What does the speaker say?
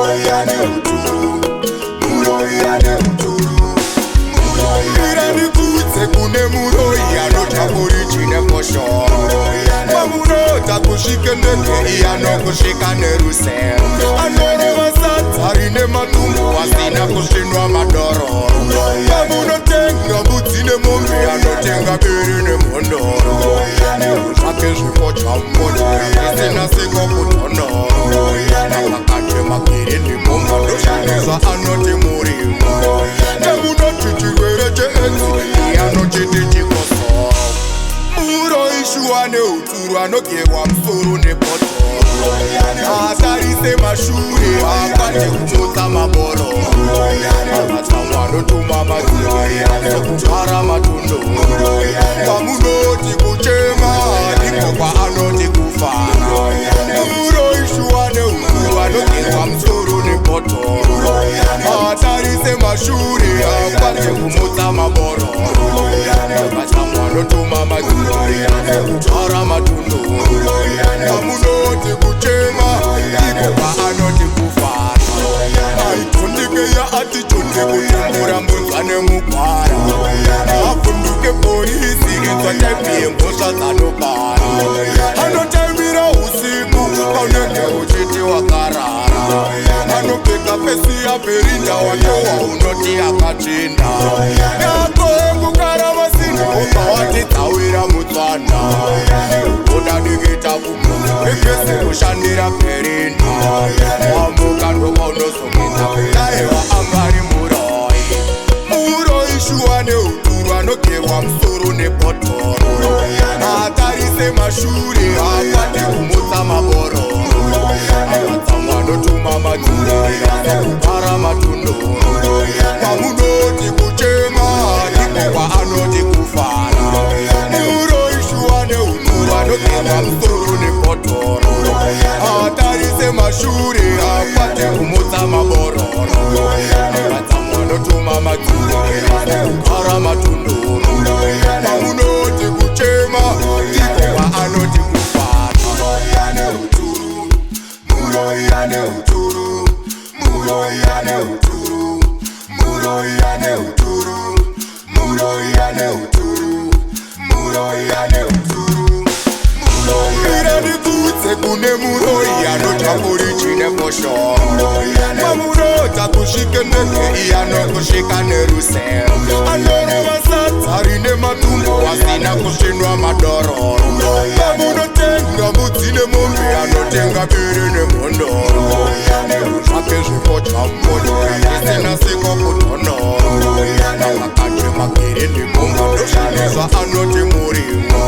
muroya neuturu, muroya neuturu, muroya ndikudze kune muroya notakuri chine kosho, pamunota kusvike ndege iyanokusvika nerusero, anorova sadza rine matumbu asina kusvinwa madoro, pamunotenga mbudzi nemombe anotenga bere nemhondoro, zvake zvipo chamboto isina siko kutonoro, nakakate magere ndimomba ndoshandisa anoti murimo, nemunoti chirwere cheedzi iyanotiti chikosoro, muroishuwa neuturu anogerwa musoro nebhotoro, atarise mashure akwate kumutsa maboro, amatsamwa anotuma madziro sekutwara matundo, pamunoti kuchema ndiko kwaanoti kufara, muroishuwa neuturu anogerwa musoro nebhotoro, atarise mashure akwate kumutsa maboro, amatsamwa anotuma madziro sekutwara matundo, pamunoti kuchema ndiko kwaanoti kufara, aitondike yaatitonde kutumbura mbunzwa nemugwara, afunduke polisi itsvataipiye mbosva dzanobara, anotaimira usiku paunenge uchiti wakarara, anopfeka pesi yaperinda watowa unoti akatsvinda, yako ekugara vasini ubva watitsawira mutsvana, udadikita kubvunza pepesi kushandira perinda, wamuka ndokwaunosongedza kutaiwa angari muroi, muroishuwa neuturu anogerwa musoro nebhotoro, atarise mashure akwate kumutsa maboro, amatsamwa anotuma madziro sekutwara matundo, pamunoti kuchema ndiko kwaanoti kufara, muroishuwa neuturu anogerwa musoro nebhotoro, atarise mashure akwate kumutsa maboro, amatsamwa anotuma madziro sekutwara matundo, pamunoti kuchema ndiko kwaanoti kufara, muroya neuturu, muroya neuturu, muroya neuturu, muroya neuturu, muroya neuturu, muroya neuturu, muroya ndikudze kune muroya notakuri chine kosho, pamunota kusvike ndege iyanokusvika nerusero, anorova sadza rine matumbu asina kusvinwa madoro, pamunotenga mbudzi nemombe anotenga bere nemhondoro, zvake zvipo chamboto isina siko kutonoro, nakakate magere ndimomba ndoshandisa anoti murimo,